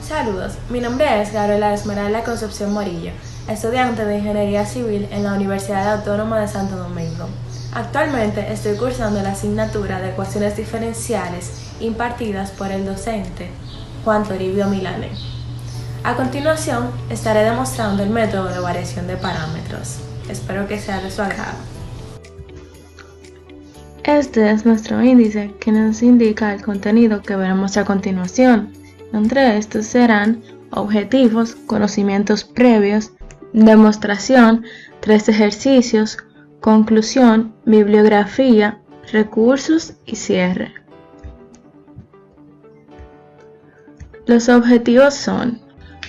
Saludos, mi nombre es Gabriela Esmeralda Concepción Morillo, estudiante de Ingeniería Civil en la Universidad Autónoma de Santo Domingo. Actualmente estoy cursando la asignatura de Ecuaciones Diferenciales impartidas por el docente Juan Toribio Milane. A continuación, estaré demostrando el método de variación de parámetros. Espero que sea de su agrado. Este es nuestro índice que nos indica el contenido que veremos a continuación. Entre estos serán objetivos, conocimientos previos, demostración, 3 ejercicios, conclusión, bibliografía, recursos y cierre. Los objetivos son: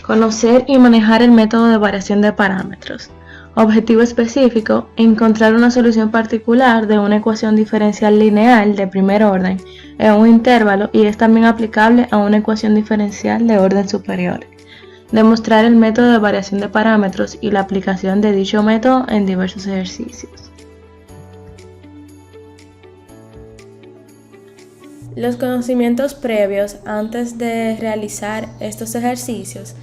conocer y manejar el método de variación de parámetros. Objetivo específico: encontrar una solución particular de una ecuación diferencial lineal de primer orden en un intervalo y es también aplicable a una ecuación diferencial de orden superior. Demostrar el método de variación de parámetros y la aplicación de dicho método en diversos ejercicios. Los conocimientos previos antes de realizar estos ejercicios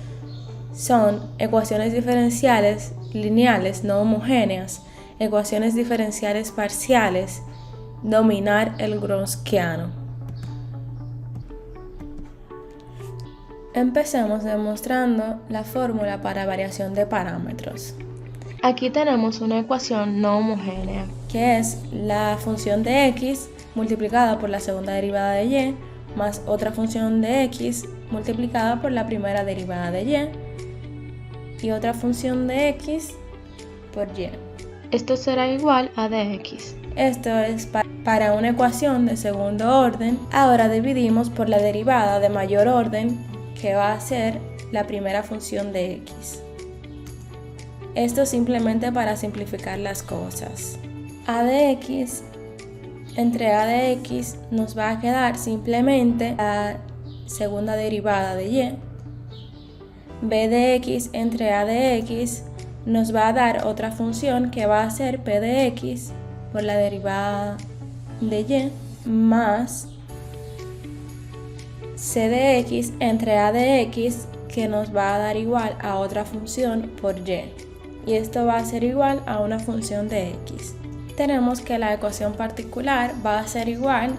son ecuaciones diferenciales lineales no homogéneas, ecuaciones diferenciales parciales, dominar el Gronskiano. Empecemos demostrando la fórmula para variación de parámetros. Aquí tenemos una ecuación no homogénea, que es la función de x multiplicada por la segunda derivada de y, más otra función de x multiplicada por la primera derivada de y otra función de x por y. Esto será igual a dx. Esto es para una ecuación de segundo orden. Ahora dividimos por la derivada de mayor orden, que va a ser la primera función de x. Esto simplemente para simplificar las cosas. A de x entre a de x nos va a quedar simplemente la segunda derivada de y. B de x entre a de x nos va a dar otra función que va a ser p de x por la derivada de y más c de x entre a de x que nos va a dar igual a otra función por y. Y esto va a ser igual a una función de x. Tenemos que la ecuación particular va a ser igual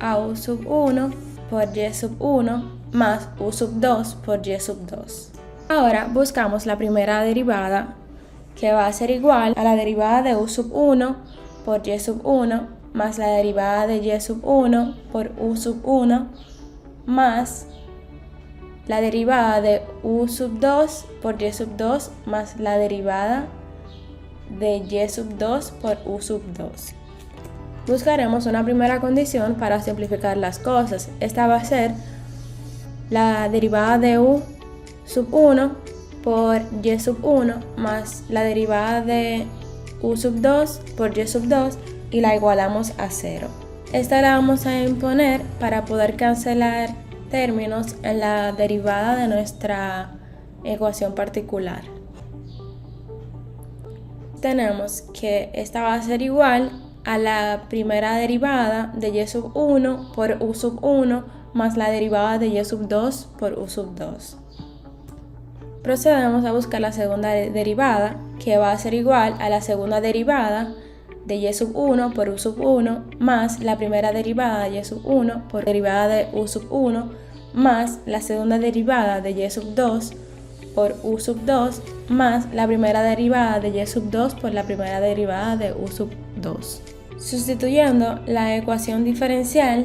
a u sub 1 por y sub 1 más u sub 2 por y sub 2. Ahora buscamos la primera derivada, que va a ser igual a la derivada de u sub 1 por y sub 1 más la derivada de y sub 1 por u sub 1 más la derivada de u sub 2 por y sub 2 más la derivada de y sub 2 por u sub 2. Buscaremos una primera condición para simplificar las cosas. Esta va a ser la derivada de u sub 1 por y sub 1 más la derivada de u sub 2 por y sub 2 y la igualamos a 0. Esta la vamos a imponer para poder cancelar términos en la derivada de nuestra ecuación particular. Tenemos que esta va a ser igual a la primera derivada de y sub 1 por u sub 1 más la derivada de y sub 2 por u sub 2. Procedemos a buscar la segunda derivada, que va a ser igual a la segunda derivada de y sub 1 por u sub 1 más la primera derivada de y sub 1 por derivada de u sub 1 más la segunda derivada de y sub 2 por u sub 2 más la primera derivada de y sub 2 por la primera derivada de u sub 2. Sustituyendo la ecuación diferencial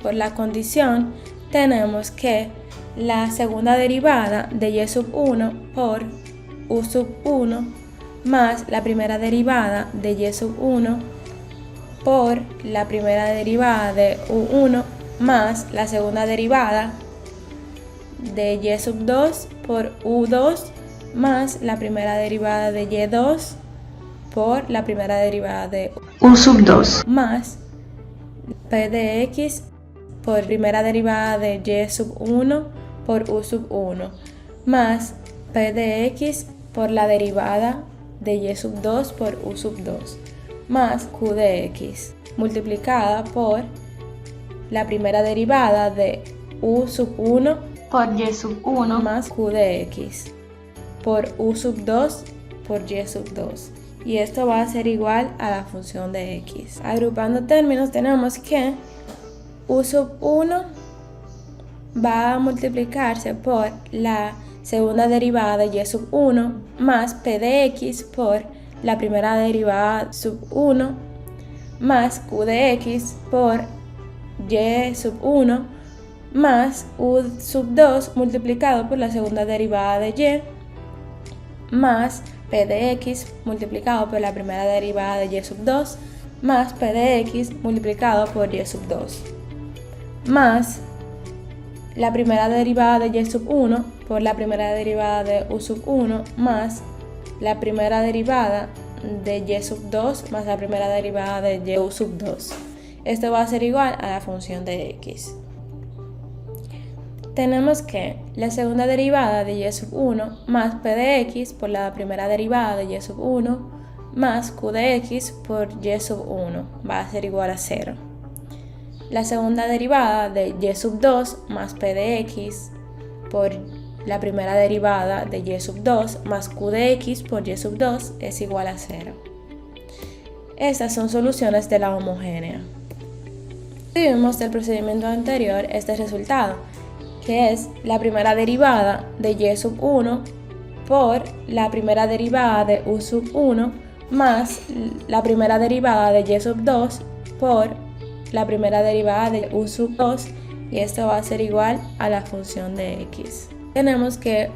por la condición, tenemos que la segunda derivada de y sub 1 por u sub 1 más la primera derivada de y sub 1 por la primera derivada de u1 más la segunda derivada de y sub 2 por u2 más la primera derivada de y2 por la primera derivada de u sub 2 más p de x por primera derivada de y sub 1 por u sub 1 más p de x por la derivada de y sub 2 por u sub 2 más q de x multiplicada por la primera derivada de u sub 1 por y sub 1 más q de x por u sub 2 por y sub 2. Y esto va a ser igual a la función de x. Agrupando términos tenemos que u sub 1 va a multiplicarse por la segunda derivada de y sub 1 más p de x por la primera derivada sub 1 más q de x por y sub 1 más u sub 2 multiplicado por la segunda derivada de y más p de x multiplicado por la primera derivada de y sub 2 más p de x multiplicado por y sub 2 más la primera derivada de y sub 1 por la primera derivada de u sub 1 más la primera derivada de y sub 2 más la primera derivada de y u sub 2. Esto va a ser igual a la función de x. Tenemos que la segunda derivada de y sub 1 más p de x por la primera derivada de y sub 1 más q de x por y sub 1 va a ser igual a 0. La segunda derivada de y sub 2 más p de x por la primera derivada de y sub 2 más q de x por y sub 2 es igual a 0. Estas son soluciones de la homogénea. Vimos del procedimiento anterior este resultado, que es la primera derivada de y sub 1 por la primera derivada de u sub 1 más la primera derivada de y sub 2 por la primera derivada de u sub 2, y esto va a ser igual a la función de x. Tenemos que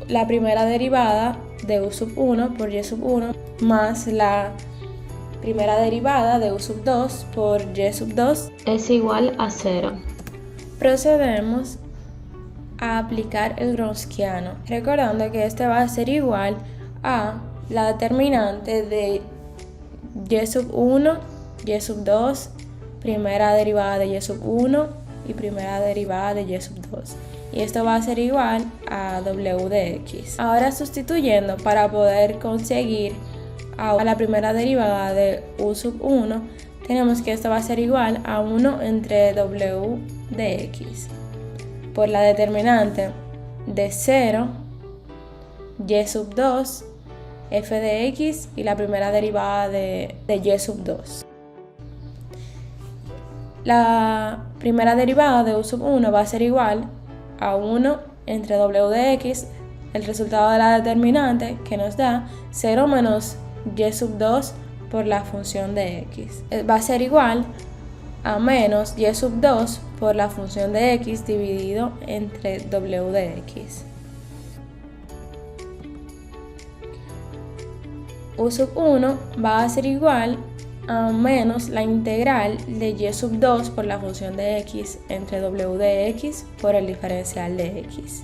la primera derivada de u sub 1 por y sub 1 más la primera derivada de u sub 2 por y sub 2 es igual a 0. Procedemos a aplicar el Gronskiano, recordando que este va a ser igual a la determinante de y sub 1, y sub 2, primera derivada de y sub 1 y primera derivada de y sub 2. Y esto va a ser igual a w de x. Ahora sustituyendo para poder conseguir a la primera derivada de u sub 1, tenemos que esto va a ser igual a 1 entre w de x por la determinante de 0, y sub 2, f de x y la primera derivada de y sub 2. La primera derivada de u sub 1 va a ser igual a 1 entre w de x, el resultado de la determinante que nos da 0 menos y sub 2 por la función de x. Va a ser igual a menos y sub 2 por la función de x dividido entre w de x. U sub 1 va a ser igual a menos la integral de y sub 2 por la función de x entre w de x por el diferencial de x.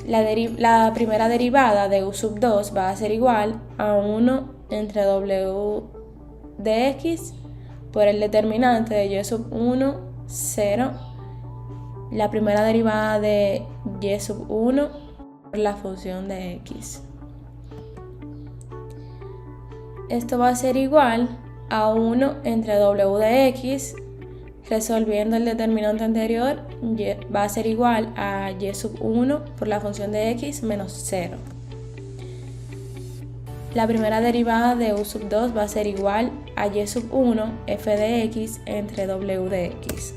La primera derivada de u sub 2 va a ser igual a 1 entre w de x por el determinante de y sub 1, 0, la primera derivada de y sub 1 por la función de x. Esto va a ser igual a 1 entre w de x, resolviendo el determinante anterior, va a ser igual a y sub 1 por la función de x menos 0. La primera derivada de u sub 2 va a ser igual a y sub 1 f de x entre w de x.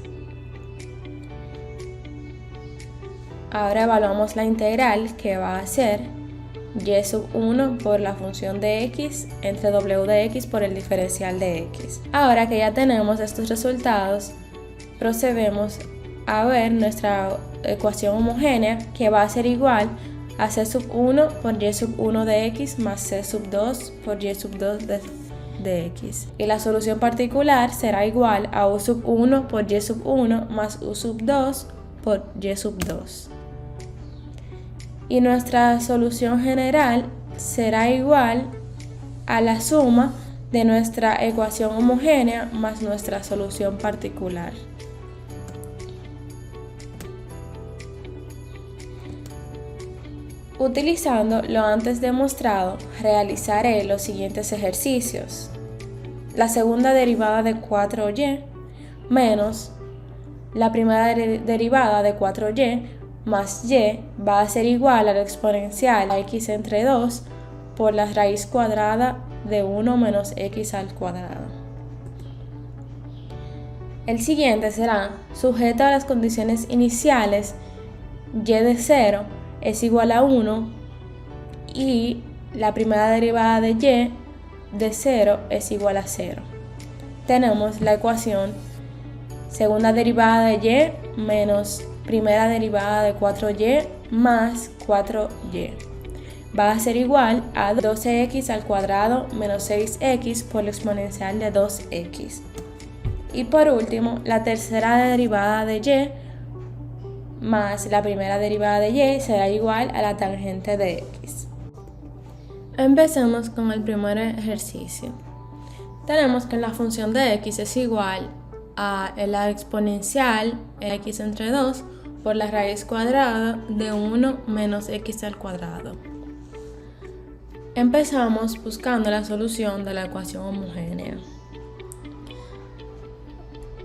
Ahora evaluamos la integral, que va a ser y sub 1 por la función de x entre w de x por el diferencial de x. Ahora que ya tenemos estos resultados, procedemos a ver nuestra ecuación homogénea, que va a ser igual a c sub 1 por y sub 1 de x más c sub 2 por y sub 2 de x. Y la solución particular será igual a u sub 1 por y sub 1 más u sub 2 por y sub 2. Y nuestra solución general será igual a la suma de nuestra ecuación homogénea más nuestra solución particular. Utilizando lo antes demostrado, realizaré los siguientes ejercicios. La segunda derivada de 4y menos la primera derivada de 4y más y va a ser igual a la exponencial a x entre 2 por la raíz cuadrada de 1 menos x al cuadrado. El siguiente será sujeto a las condiciones iniciales y de 0 es igual a 1 y la primera derivada de y de 0 es igual a 0. Tenemos la ecuación segunda derivada de y menos primera derivada de 4y más 4y. Va a ser igual a 12x al cuadrado menos 6x por la exponencial de 2x. Y por último, la tercera derivada de y más la primera derivada de y será igual a la tangente de x. Empecemos con el primer ejercicio. Tenemos que la función de x es igual a la exponencial x entre 2 por la raíz cuadrada de 1 menos x al cuadrado. Empezamos buscando la solución de la ecuación homogénea.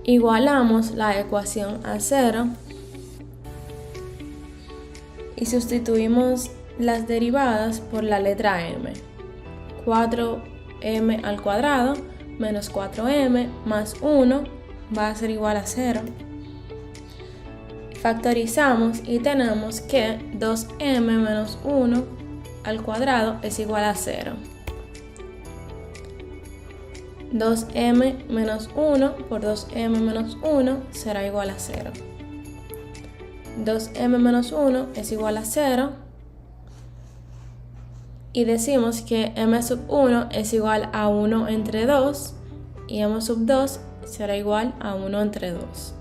Igualamos la ecuación a 0 y sustituimos las derivadas por la letra m. 4m al cuadrado menos 4m más 1 va a ser igual a 0. Factorizamos y tenemos que 2m menos 1 al cuadrado es igual a 0. 2m menos 1 por 2m menos 1 será igual a 0. 2m menos 1 es igual a 0. Y decimos que m sub 1 es igual a 1 entre 2 y m sub 2 será igual a 1 entre 2.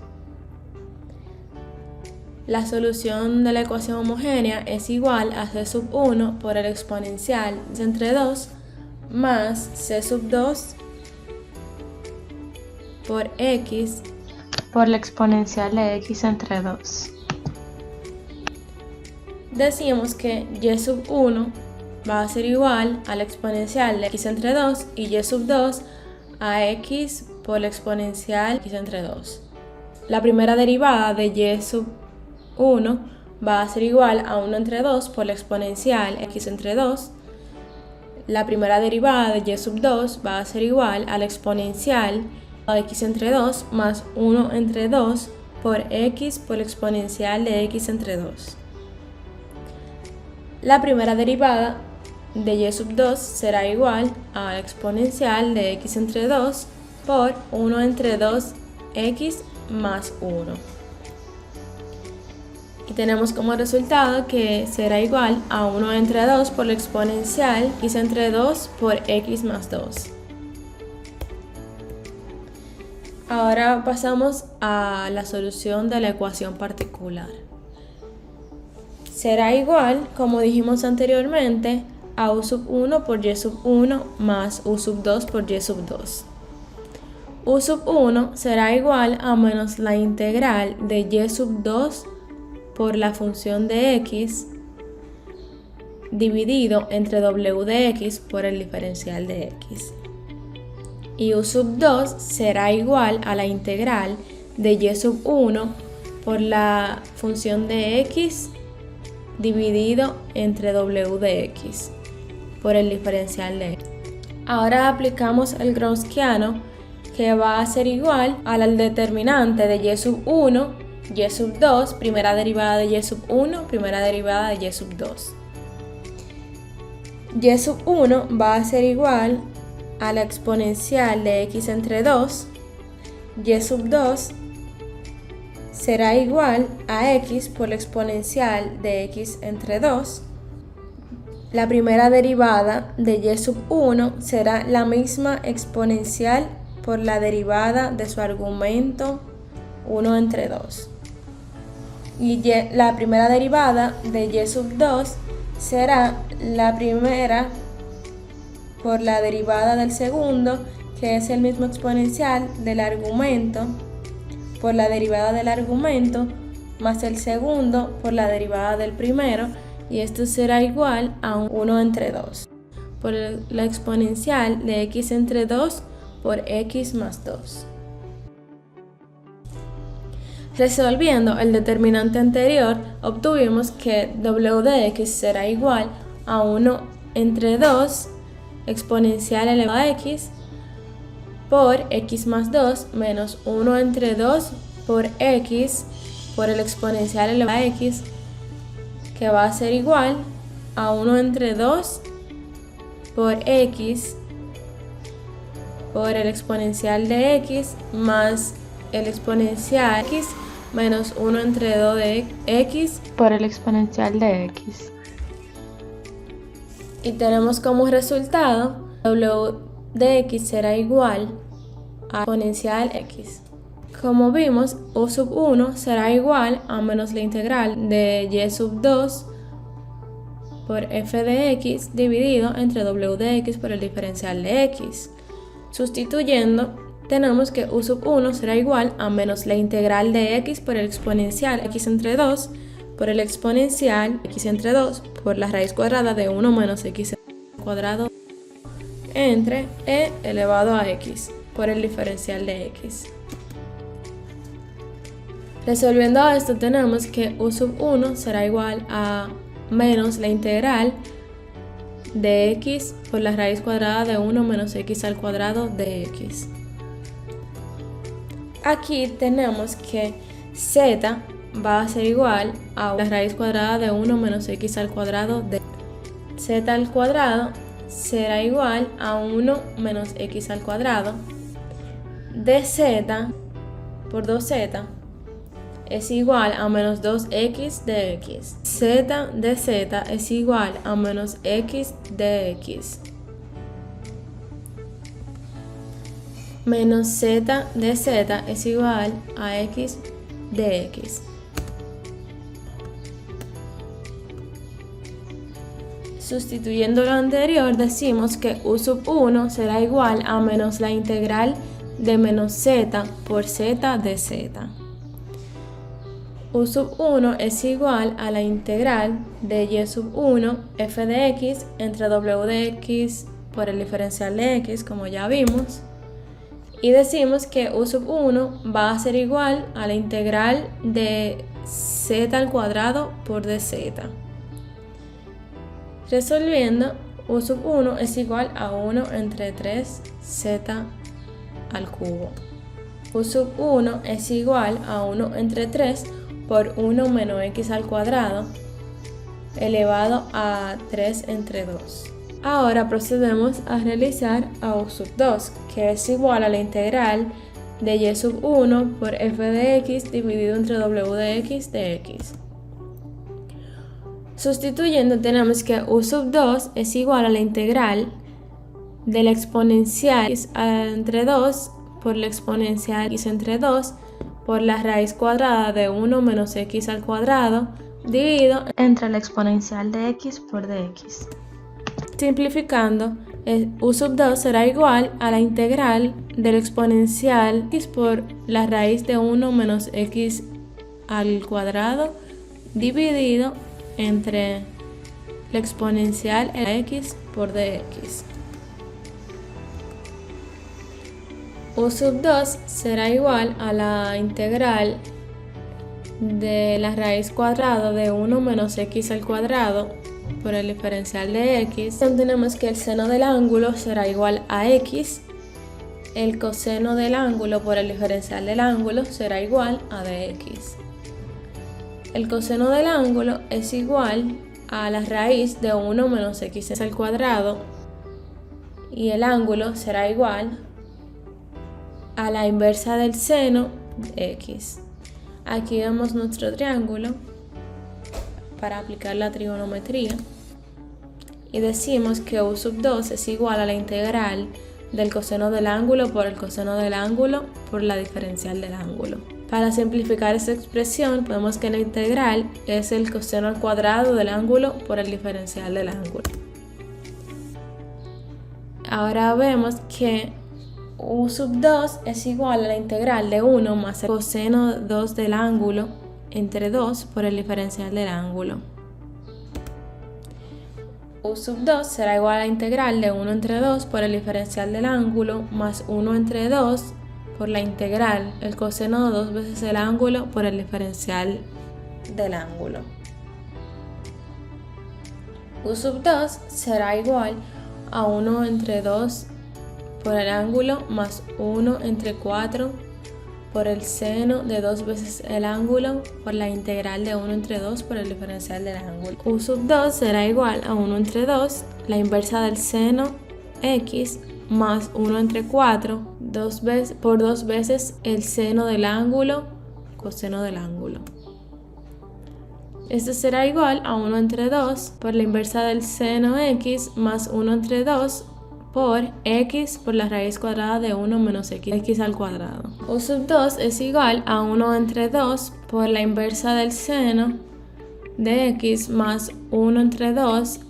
La solución de la ecuación homogénea es igual a c sub 1 por el exponencial c entre 2 más c sub 2 por x por la exponencial de x entre 2. Decimos que y sub 1 va a ser igual a la exponencial de x entre 2 y y sub 2 a x por la exponencial x entre 2. La primera derivada de y sub 1 va a ser igual a 1 entre 2 por la exponencial x entre 2. La primera derivada de y sub 2 va a ser igual a la exponencial de x entre 2 más 1 entre 2 por x por la exponencial de x entre 2. La primera derivada de y sub 2 será igual a la exponencial de x entre 2 por 1 entre 2x más 1. Y tenemos como resultado que será igual a 1 entre 2 por la exponencial x entre 2 por x más 2. Ahora pasamos a la solución de la ecuación particular. Será igual, como dijimos anteriormente, a u sub 1 por y sub 1 más u sub 2 por y sub 2. U sub 1 será igual a menos la integral de y sub 2 por la función de x dividido entre w de x por el diferencial de x. Y u sub 2 será igual a la integral de y sub 1 por la función de x dividido entre w de x por el diferencial de x. Ahora aplicamos el gronskiano, que va a ser igual al determinante de y sub 1, y sub 2, primera derivada de y sub 1, primera derivada de y sub 2. Y sub 1 va a ser igual a la exponencial de x entre 2, y sub 2 será igual a x por la exponencial de x entre 2. La primera derivada de y sub 1 será la misma exponencial por la derivada de su argumento 1 entre 2. Y la primera derivada de y sub 2 será la primera por la derivada del segundo, que es el mismo exponencial del argumento por la derivada del argumento más el segundo por la derivada del primero, y esto será igual a 1 entre 2 por la exponencial de x entre 2 por x más 2. Resolviendo el determinante anterior, obtuvimos que w de x será igual a 1 entre 2 exponencial elevado a x por x más 2 menos 1 entre 2 por x por el exponencial elevado a x, que va a ser igual a 1 entre 2 por x por el exponencial de x más el exponencial x menos 1 entre 2 de x por el exponencial de x. Y tenemos como resultado w de x será igual a exponencial x. Como vimos, u sub 1 será igual a menos la integral de y sub 2 por f de x dividido entre w de x por el diferencial de x. Sustituyendo, tenemos que u sub 1 será igual a menos la integral de x por el exponencial x entre 2 por el exponencial x entre 2 por la raíz cuadrada de 1 menos x cuadrado entre e elevado a x por el diferencial de x. Resolviendo esto, tenemos que u sub 1 será igual a menos la integral de x por la raíz cuadrada de 1 menos x al cuadrado de x. Aquí tenemos que z va a ser igual a la raíz cuadrada de 1 menos x al cuadrado de z al cuadrado será igual a 1 menos x al cuadrado de z por 2z es igual a menos 2x de x. Z de z es igual a menos x de x. Menos z de z es igual a x de x. Sustituyendo lo anterior, decimos que u sub 1 será igual a menos la integral de menos z por z de z. U sub 1 es igual a la integral de y sub 1 f de x entre w de x por el diferencial de x, como ya vimos. Y decimos que u sub 1 va a ser igual a la integral de z al cuadrado por dz. Resolviendo, u sub 1 es igual a 1 entre 3z al cubo. U sub 1 es igual a 1 entre 3 por 1 menos x al cuadrado elevado a 3 entre 2. Ahora procedemos a realizar a u sub 2, que es igual a la integral de y sub 1 por f de x dividido entre w de x de x. Sustituyendo, tenemos que u sub 2 es igual a la integral de la exponencial x entre 2 por la exponencial x entre 2 por la raíz cuadrada de 1 menos x al cuadrado dividido entre la exponencial de x por dx. Simplificando, u sub 2 será igual a la integral de la exponencial x por la raíz de 1 menos x al cuadrado dividido entre la exponencial x por dx. U sub 2 será igual a la integral de la raíz cuadrada de 1 menos x al cuadrado por el diferencial de x. Tenemos que el seno del ángulo será igual a x, el coseno del ángulo por el diferencial del ángulo será igual a dx. El coseno del ángulo es igual a la raíz de 1 menos x al cuadrado y el ángulo será igual a la inversa del seno de x. Aquí vemos nuestro triángulo para aplicar la trigonometría y decimos que u sub 2 es igual a la integral del coseno del ángulo por el coseno del ángulo por la diferencial del ángulo. Para simplificar esta expresión, podemos que la integral es el coseno al cuadrado del ángulo por el diferencial del ángulo. Ahora vemos que u sub 2 es igual a la integral de 1 más el coseno 2 del ángulo entre 2 por el diferencial del ángulo. U sub 2 será igual a la integral de 1 entre 2 por el diferencial del ángulo más 1 entre 2 por la integral, el coseno de 2 veces el ángulo por el diferencial del ángulo. U sub 2 será igual a 1 entre 2 por el ángulo más 1 entre 4 por el seno de 2 veces el ángulo por la integral de 1 entre 2 por el diferencial del ángulo. U sub 2 será igual a 1 entre 2, la inversa del seno x más 1 entre 4 por 2 veces el seno del ángulo, coseno del ángulo. Esto será igual a 1 entre 2 por la inversa del seno x más 1 entre 2 por x por la raíz cuadrada de 1 menos x al cuadrado. U sub 2 es igual a 1 entre 2 por la inversa del seno de x más 1 entre 2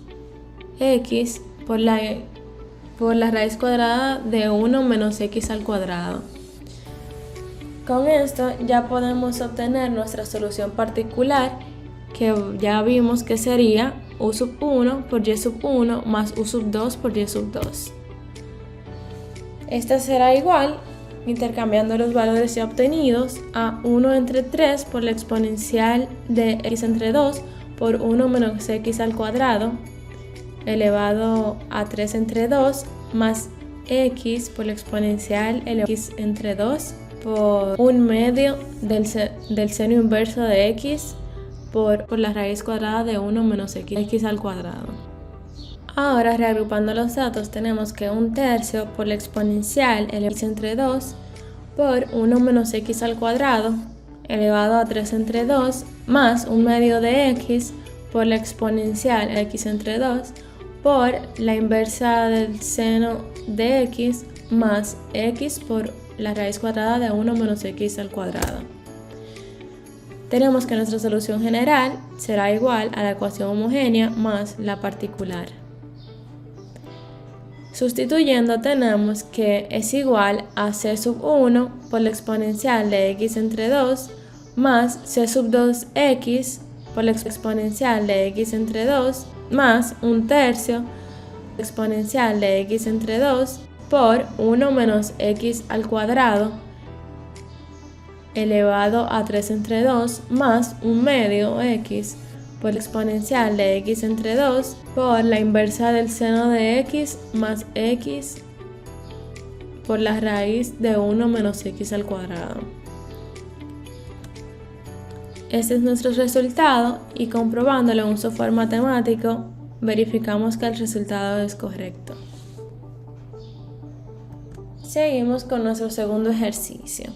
x por la raíz cuadrada de 1 menos x al cuadrado. Con esto ya podemos obtener nuestra solución particular, que ya vimos que sería U sub 1 por y sub 1 más U sub 2 por y sub 2. Esta será igual, intercambiando los valores ya obtenidos, a 1 entre 3 por la exponencial de x entre 2 por 1 menos x al cuadrado elevado a 3 entre 2 más x por la exponencial x entre 2 por 1 medio del seno inverso de x por la raíz cuadrada de 1 menos x al cuadrado. Ahora, reagrupando los datos, tenemos que 1/3 por la exponencial x entre 2 por 1 menos x al cuadrado elevado a 3 entre 2 más 1 medio de x por la exponencial x entre 2 por la inversa del seno de x más x por la raíz cuadrada de 1 menos x al cuadrado. Tenemos que nuestra solución general será igual a la ecuación homogénea más la particular. Sustituyendo, tenemos que es igual a c sub 1 por la exponencial de x entre 2 más c sub 2x por la exponencial de x entre 2 más 1/3 exponencial de x entre 2 por 1 menos x al cuadrado elevado a 3 entre 2 más 1 medio x por la exponencial de x entre 2 por la inversa del seno de x más x por la raíz de 1 menos x al cuadrado. Este es nuestro resultado y comprobándolo en un software matemático verificamos que el resultado es correcto. Seguimos con nuestro segundo ejercicio.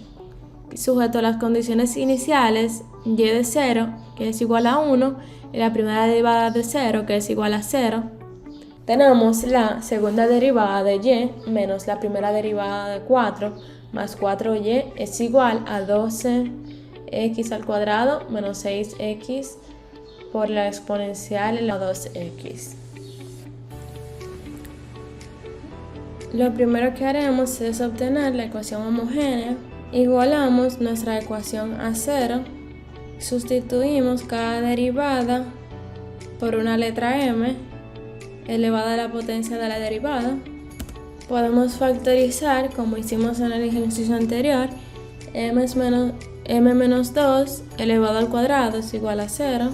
Sujeto a las condiciones iniciales, y de 0, que es igual a 1, y la primera derivada de 0, que es igual a 0, tenemos la segunda derivada de y menos la primera derivada de 4, más 4y es igual a 12x al cuadrado menos 6x por la exponencial en la 2x. Lo primero que haremos es obtener la ecuación homogénea. Igualamos nuestra ecuación a 0, sustituimos cada derivada por una letra m elevada a la potencia de la derivada. Podemos factorizar, como hicimos en el ejercicio anterior, m menos 2 elevado al cuadrado es igual a 0.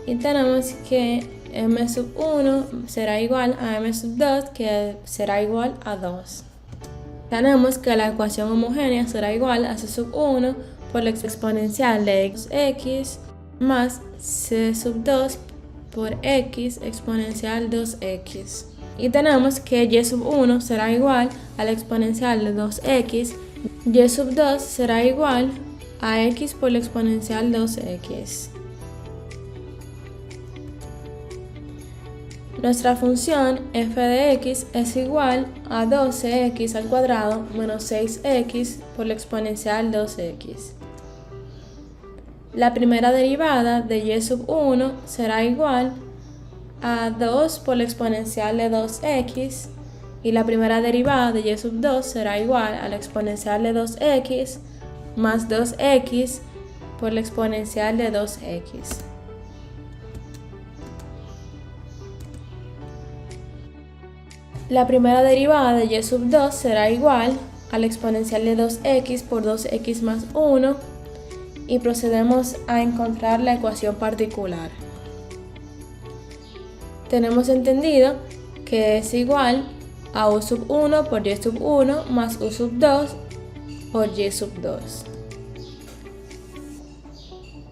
Y tenemos que m sub 1 será igual a m sub 2, que será igual a 2. Tenemos que la ecuación homogénea será igual a c sub 1 por la exponencial de x más c sub 2 por x exponencial 2x. Y tenemos que y sub 1 será igual a la exponencial de 2x, y sub 2 será igual a x por la exponencial 2x. Nuestra función f de x es igual a 12x al cuadrado menos 6x por la exponencial 2x. La primera derivada de y sub 1 será igual a 2 por la exponencial de 2x y la primera derivada de y sub 2 será igual a la exponencial de 2x más 2x por la exponencial de 2x. La primera derivada de y sub 2 será igual a la exponencial de 2x por 2x más 1 y procedemos a encontrar la ecuación particular. Tenemos entendido que es igual a u sub 1 por y sub 1 más u sub 2 por y sub 2.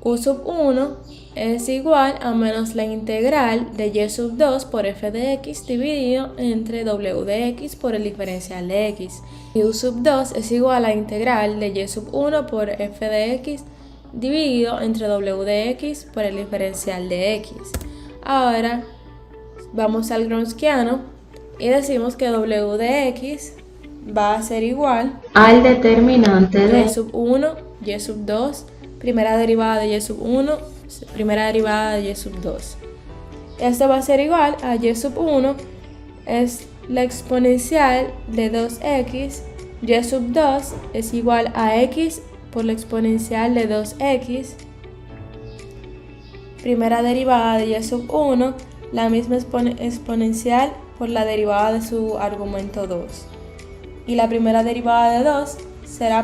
U sub 1 es igual a menos la integral de y sub 2 por f de x dividido entre w de x por el diferencial de x. Y u sub 2 es igual a la integral de y sub 1 por f de x dividido entre w de x por el diferencial de x. Ahora vamos al Gronskiano y decimos que w de x va a ser igual al determinante de y sub 1, y sub 2, primera derivada de y sub 1, primera derivada de y sub 2. Esto va a ser igual a y sub 1 es la exponencial de 2x, y sub 2 es igual a x por la exponencial de 2x, primera derivada de y sub 1, la misma exponencial por la derivada de su argumento 2. Y la primera derivada de 2 será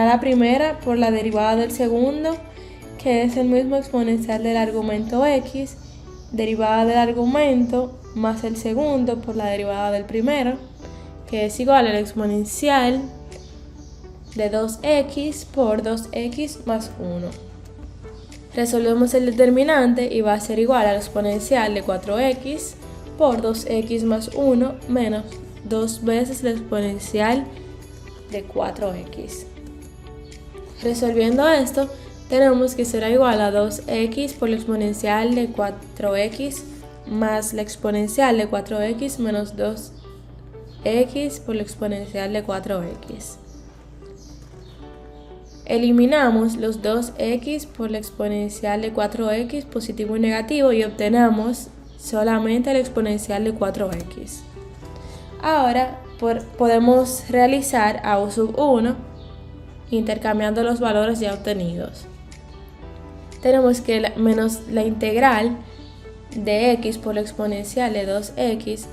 la primera por la derivada del segundo, que es el mismo exponencial del argumento x, derivada del argumento más el segundo por la derivada del primero, que es igual a la exponencial de 2x por 2x más 1. Resolvemos el determinante y va a ser igual a la exponencial de 4x por 2x más 1 menos 2 veces la exponencial de 4x. Resolviendo esto, tenemos que será igual a 2x por la exponencial de 4x más la exponencial de 4x menos 2x por la exponencial de 4x. Eliminamos los 2x por la exponencial de 4x positivo y negativo y obtenemos solamente la exponencial de 4x. Ahora podemos realizar a u sub 1 intercambiando los valores ya obtenidos. Tenemos que menos la integral de x por la exponencial de 2x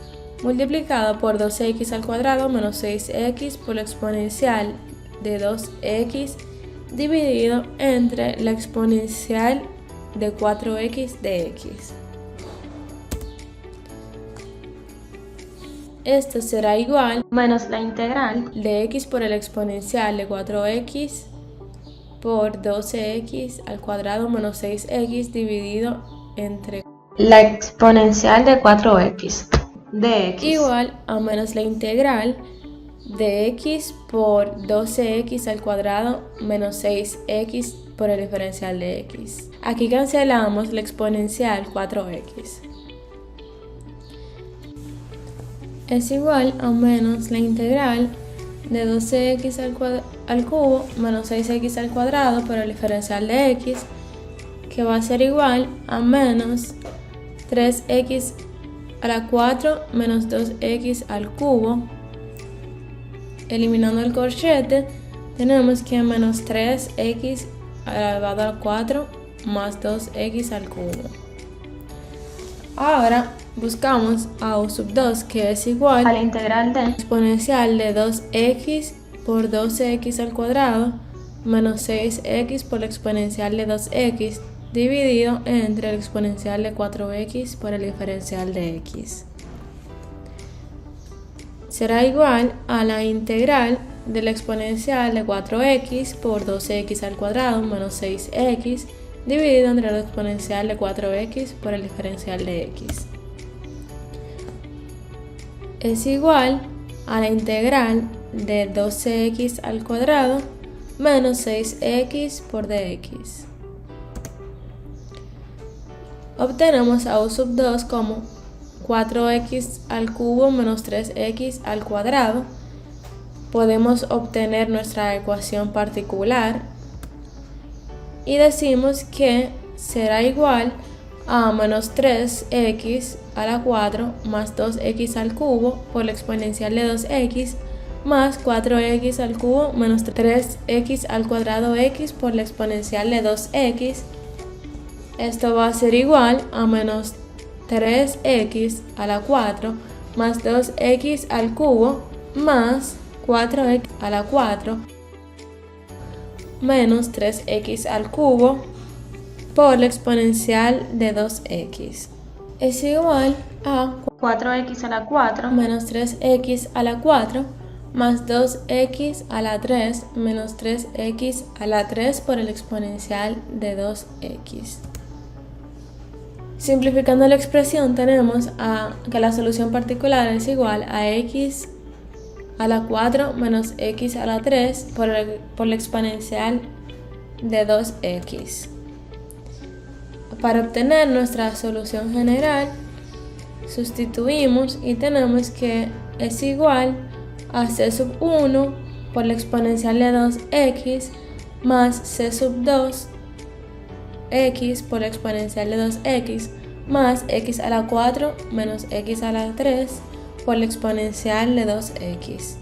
multiplicado por 2x al cuadrado menos 6x por la exponencial de 2x dividido entre la exponencial de 4x de x. Esto será igual menos la integral de x por el exponencial de 4x por 12x al cuadrado menos 6x dividido entre la exponencial de 4x de x igual a menos la integral de x por 12x al cuadrado menos 6x por el diferencial de x. Aquí cancelamos la exponencial 4x. Es igual a menos la integral de 12x al cubo menos 6x al cuadrado por el diferencial de x, que va a ser igual a menos 3x a la 4 menos 2x al cubo. Eliminando el corchete, tenemos que menos 3x elevado a la 4 más 2x al cubo. Ahora buscamos a u sub 2, que es igual a la integral de exponencial de 2x por 12x al cuadrado menos 6x por la exponencial de 2x dividido entre la exponencial de 4x por el diferencial de x. Será igual a la integral de la exponencial de 4x por 12x al cuadrado menos 6x dividido entre la exponencial de 4x por el diferencial de x. Es igual a la integral de 12x al cuadrado menos 6x por dx. Obtenemos a u sub 2 como 4x al cubo menos 3x al cuadrado. Podemos obtener nuestra ecuación particular y decimos que será igual a menos 3x a la 4 más 2x al cubo por la exponencial de 2x más 4x al cubo menos 3x al cuadrado x por la exponencial de 2x. Esto va a ser igual a menos 3x a la 4 más 2x al cubo más 4x a la 4 menos 3x al cubo por la exponencial de 2x es igual a 4x a la 4 menos 3x a la 4 más 2x a la 3 menos 3x a la 3 por el exponencial de 2x. Simplificando la expresión tenemos que la solución particular es igual a x a la 4 menos x a la 3 por la exponencial de 2x. Para obtener nuestra solución general, sustituimos y tenemos que es igual a c sub 1 por la exponencial de 2x más c sub 2 x por la exponencial de 2x más x a la 4 menos x a la 3 por la exponencial de 2x.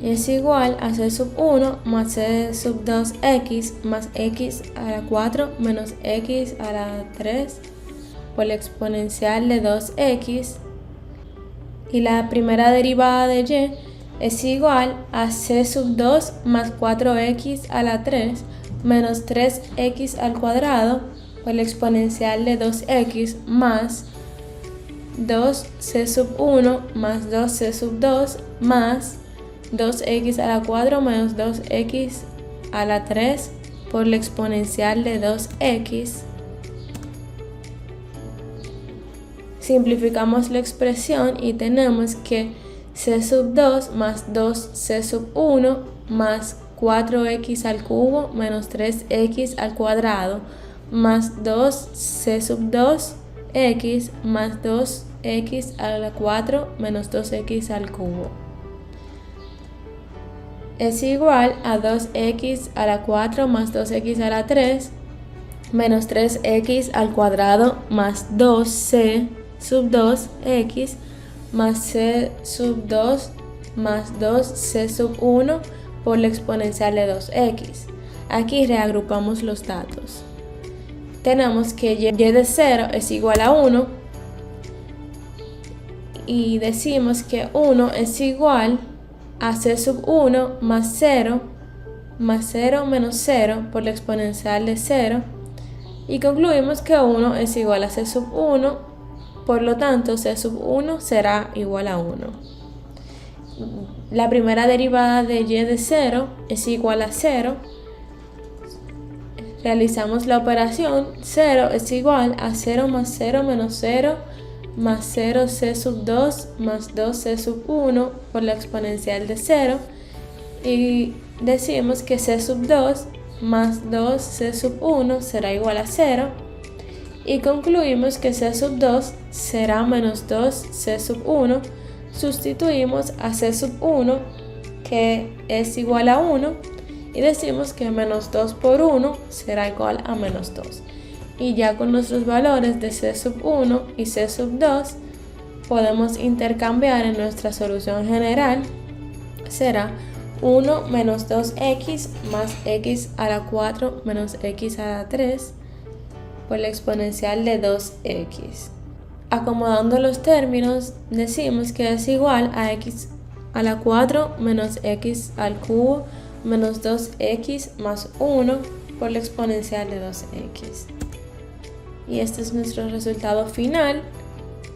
Y es igual a c sub 1 más c sub 2x más x a la 4 menos x a la 3 por la exponencial de 2x. Y la primera derivada de y es igual a c sub 2 más 4x a la 3 menos 3x al cuadrado por la exponencial de 2x más 2c sub 1 más 2c sub 2 más 2x a la 4 menos 2x a la 3 por la exponencial de 2x. Simplificamos la expresión y tenemos que c sub 2 más 2c sub 1 más 4x al cubo menos 3x al cuadrado más 2c sub 2x más 2x a la 4 menos 2x al cubo es igual a 2x a la 4 más 2x a la 3 menos 3x al cuadrado más 2c sub 2x más c sub 2 más 2c sub 1 por la exponencial de 2x. Aquí reagrupamos los datos. Tenemos que y de 0 es igual a 1 y decimos que 1 es igual a c sub 1 más 0 menos 0 por la exponencial de 0 y concluimos que 1 es igual a c sub 1, por lo tanto c sub 1 será igual a 1. La primera derivada de y de 0 es igual a 0. Realizamos la operación, 0 es igual a 0 más 0 menos 0 más 0c sub 2 más 2c sub 1 por la exponencial de 0 y decimos que c sub 2 más 2c sub 1 será igual a 0 y concluimos que c sub 2 será menos 2c sub 1. Sustituimos a c sub 1 que es igual a 1 y decimos que menos 2 por 1 será igual a menos 2. Y ya con nuestros valores de c sub 1 y c sub 2 podemos intercambiar en nuestra solución general. Será 1 menos 2x más x a la 4 menos x a la 3 por la exponencial de 2x. Acomodando los términos decimos que es igual a x a la 4 menos x al cubo menos 2x más 1 por la exponencial de 2x. Y este es nuestro resultado final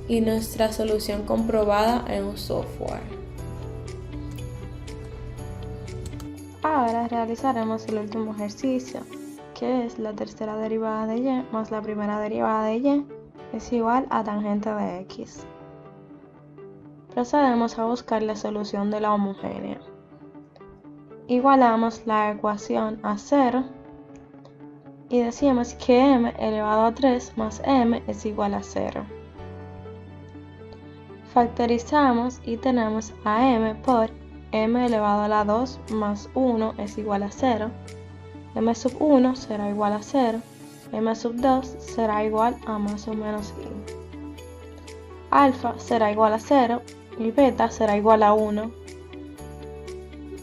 y nuestra solución comprobada en un software. Ahora realizaremos el último ejercicio, que es la tercera derivada de y más la primera derivada de y es igual a tangente de x. Procedemos a buscar la solución de la homogénea. Igualamos la ecuación a 0 y decimos que m elevado a 3 más m es igual a 0. Factorizamos y tenemos a m por m elevado a la 2 más 1 es igual a 0. M sub 1 será igual a 0. M sub 2 será igual a más o menos i. Alfa será igual a 0 y beta será igual a 1.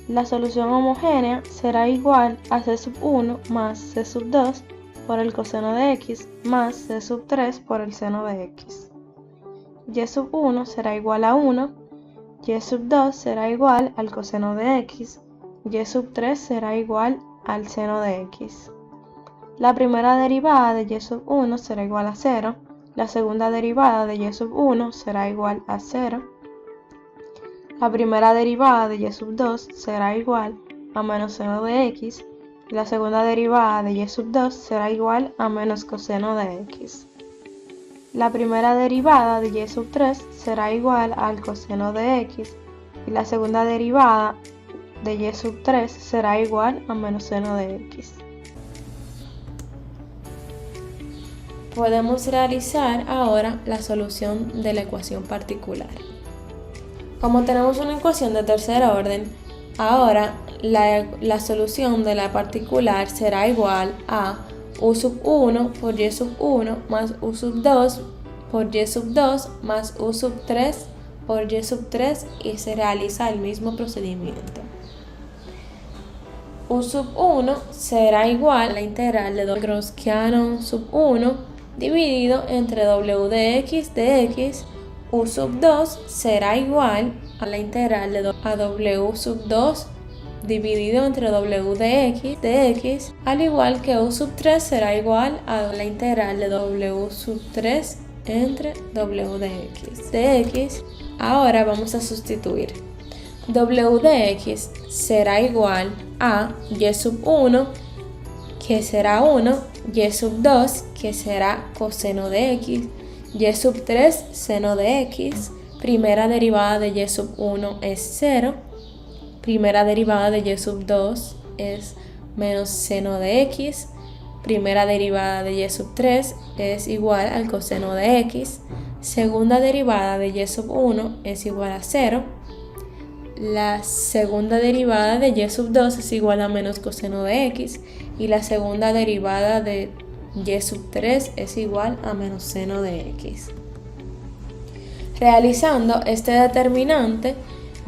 La solución homogénea será igual a c sub 1 más c sub 2 por el coseno de x más c sub 3 por el seno de x. Y sub 1 será igual a 1, y sub 2 será igual al coseno de x, y sub 3 será igual al seno de x. La primera derivada de y sub 1 será igual a 0, la segunda derivada de y sub 1 será igual a 0, la primera derivada de y sub 2 será igual a menos seno de x, y la segunda derivada de y sub 2 será igual a menos coseno de x. La primera derivada de y sub 3 será igual al coseno de x, y la segunda derivada de y sub 3 será igual a menos seno de x. Podemos realizar ahora la solución de la ecuación particular. Como tenemos una ecuación de tercer orden, ahora la solución de la particular será igual a u sub 1 por y sub 1 más u sub 2 por y sub 2 más u sub 3 por y sub 3 y se realiza el mismo procedimiento. U sub 1 será igual a la integral de Groschiano sub 1 dividido entre w de x, u sub 2 será igual a la integral de w sub 2 dividido entre w de x, al igual que u sub 3 será igual a la integral de w sub 3 entre w de x. Ahora vamos a sustituir. W de x será igual a y sub 1, que será 1, y sub 2, que será coseno de x, y sub 3, seno de x, primera derivada de y sub 1 es 0, primera derivada de y sub 2 es menos seno de x, primera derivada de y sub 3 es igual al coseno de x, segunda derivada de y sub 1 es igual a 0, la segunda derivada de y sub 2 es igual a menos coseno de x, y la segunda derivada de y sub 3 es igual a menos seno de x. Realizando este determinante,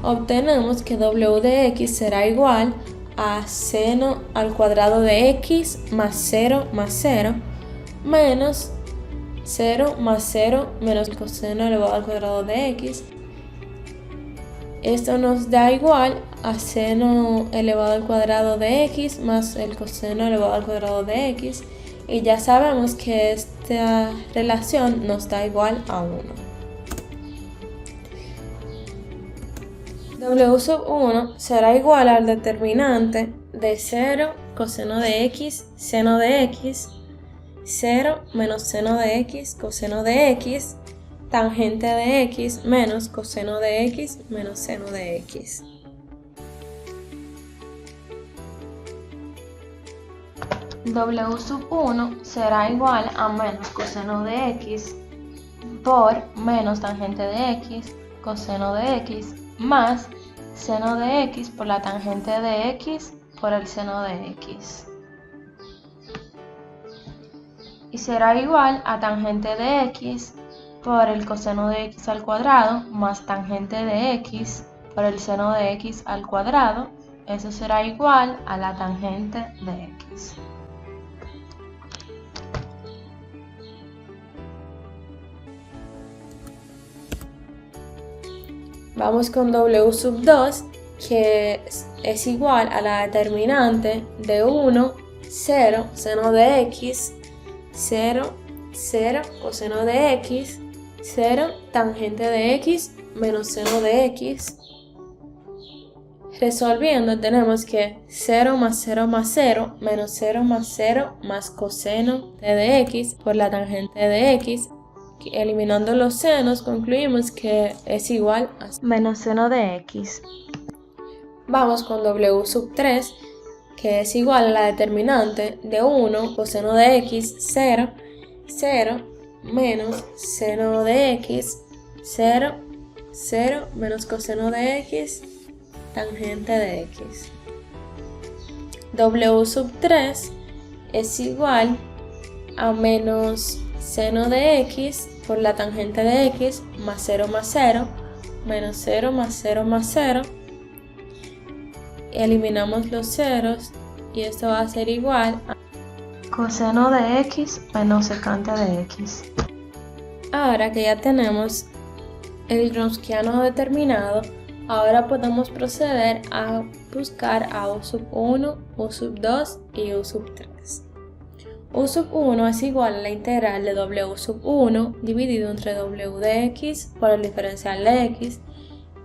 obtenemos que w de x será igual a seno al cuadrado de x más 0 menos 0 más 0 menos coseno elevado al cuadrado de x. Esto nos da igual a seno elevado al cuadrado de x más el coseno elevado al cuadrado de x, y ya sabemos que esta relación nos da igual a 1. W sub 1 será igual al determinante de 0 coseno de x, seno de x, 0 menos seno de x, coseno de x, tangente de x menos coseno de x menos seno de x. W sub 1 será igual a menos coseno de x por menos tangente de x, coseno de x, más seno de x por la tangente de x por el seno de x. Y será igual a tangente de x por el coseno de x al cuadrado más tangente de x por el seno de x al cuadrado. Eso será igual a la tangente de x. Vamos con w sub 2, que es igual a la determinante de 1, 0, seno de x, 0, 0, coseno de x, 0, tangente de x, menos seno de x. Resolviendo tenemos que 0 más 0 más 0, menos 0 más 0 más coseno de x por la tangente de x. Eliminando los senos concluimos que es igual a menos seno de x. Vamos con w sub 3, que es igual a la determinante de 1 coseno de x, 0, 0, menos seno de x, 0, 0, menos coseno de x, tangente de x. W sub 3 es igual a menos seno de x por la tangente de x más 0 más 0, menos 0 más 0 más 0. Eliminamos los ceros y esto va a ser igual a coseno de x menos secante de x. Ahora que ya tenemos el gronskiano determinado, ahora podemos proceder a buscar a u sub 1, u sub 2 y u sub 3. U sub 1 es igual a la integral de w sub 1 dividido entre w de x por el diferencial de x,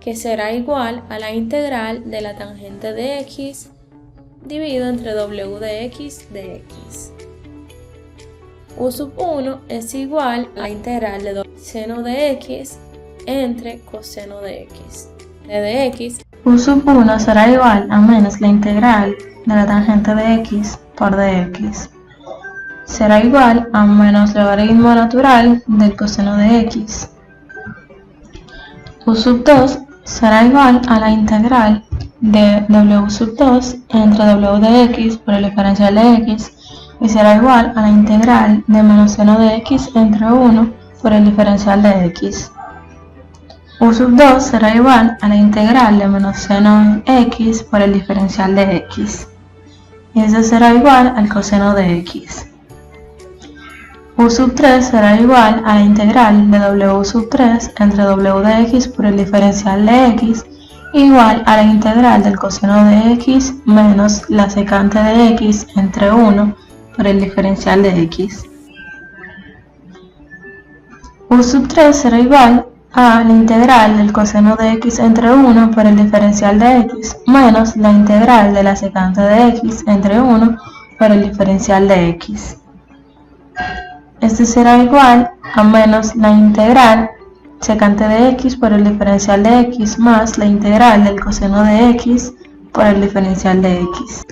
que será igual a la integral de la tangente de x dividido entre w de x de x. U sub 1 es igual a la integral de seno de x entre coseno de x. De x. U sub 1 será igual a menos la integral de la tangente de x por dx. Será igual a menos logaritmo natural del coseno de x. U sub 2 será igual a la integral de w sub 2 entre w de x por el diferencial de x, y será igual a la integral de menos seno de x entre 1 por el diferencial de x. U sub 2 será igual a la integral de menos seno de x por el diferencial de x, y eso será igual al coseno de x. U sub 3 será igual a la integral de w sub 3 entre w de x por el diferencial de x, igual a la integral del coseno de x menos la secante de x entre 1 por el diferencial de x. U sub 3 será igual a la integral del coseno de x entre 1 por el diferencial de x menos la integral de la secante de x entre 1 por el diferencial de x. Este será igual a menos la integral secante de x por el diferencial de x más la integral del coseno de x por el diferencial de x.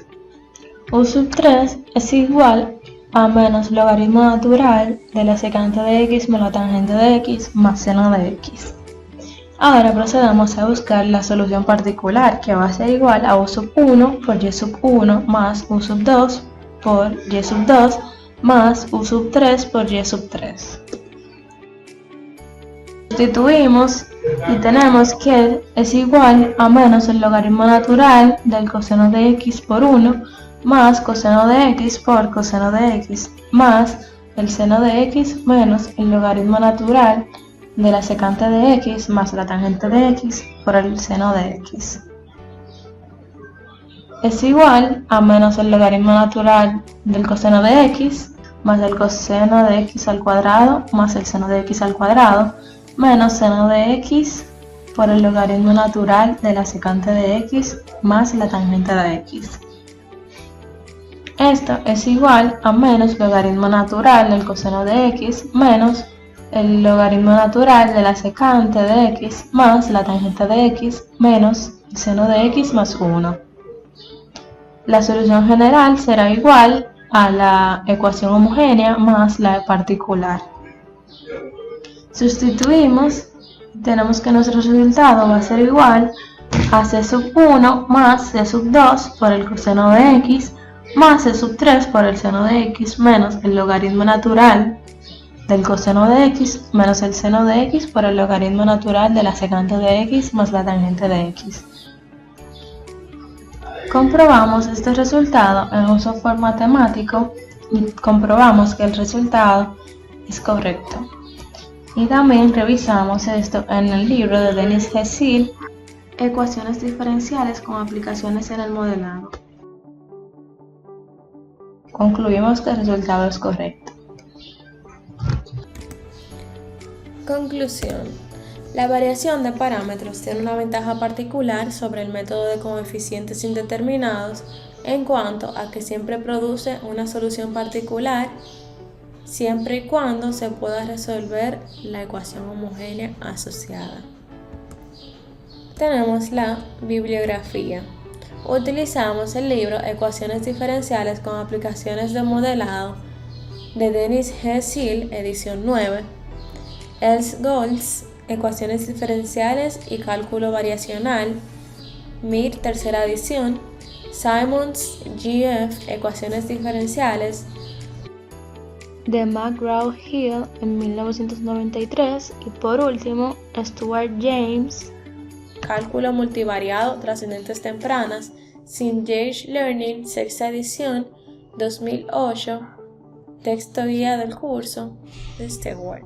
U sub 3 es igual a menos logaritmo natural de la secante de x más la tangente de x más seno de x. Ahora procedemos a buscar la solución particular, que va a ser igual a u sub 1 por y sub 1 más u sub 2 por y sub 2 más u sub 3 por y sub 3. Sustituimos y tenemos que es igual a menos el logaritmo natural del coseno de x por 1 más coseno de x por coseno de x más el seno de x menos el logaritmo natural de la secante de x más la tangente de x por el seno de x. Es igual a menos el logaritmo natural del coseno de x más el coseno de x al cuadrado más el seno de x al cuadrado menos seno de x por el logaritmo natural de la secante de x más la tangente de x. Esto es igual a menos logaritmo natural del coseno de x menos el logaritmo natural de la secante de x más la tangente de x menos el seno de x más 1. La solución general será igual a la ecuación homogénea más la particular. Sustituimos, tenemos que nuestro resultado va a ser igual a c sub 1 más c sub 2 por el coseno de x más c sub 3 por el seno de x menos el logaritmo natural del coseno de x menos el seno de x por el logaritmo natural de la secante de x más la tangente de x. Comprobamos este resultado en un software matemático y comprobamos que el resultado es correcto. Y también revisamos esto en el libro de Denis Hessil, Ecuaciones diferenciales con aplicaciones en el modelado. Concluimos que el resultado es correcto. Conclusión. La variación de parámetros tiene una ventaja particular sobre el método de coeficientes indeterminados en cuanto a que siempre produce una solución particular siempre y cuando se pueda resolver la ecuación homogénea asociada. Tenemos la bibliografía. Utilizamos el libro Ecuaciones diferenciales con aplicaciones de modelado de Denis Hessil, edición 9, Els-Goltz, Ecuaciones diferenciales y cálculo variacional, Mir, tercera edición, Simons, G.F., Ecuaciones diferenciales, de McGraw-Hill en 1993 y por último Stuart James, Cálculo multivariado, trascendentes tempranas, Cengage Learning, sexta edición, 2008, texto guía del curso de Stewart.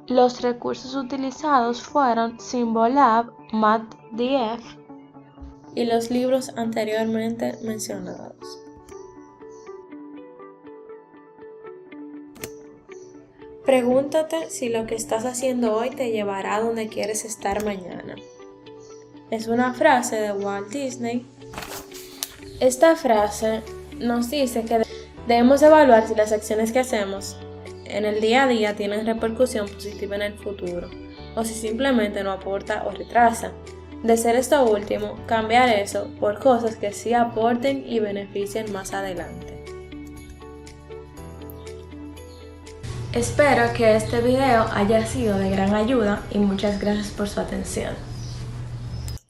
Los recursos utilizados fueron Symbolab, MathDF y los libros anteriormente mencionados. Pregúntate si lo que estás haciendo hoy te llevará a donde quieres estar mañana. Es una frase de Walt Disney. Esta frase nos dice que debemos evaluar si las acciones que hacemos en el día a día tienen repercusión positiva en el futuro, o si simplemente no aporta o retrasa. De ser esto último, cambiar eso por cosas que sí aporten y beneficien más adelante. Espero que este video haya sido de gran ayuda y muchas gracias por su atención.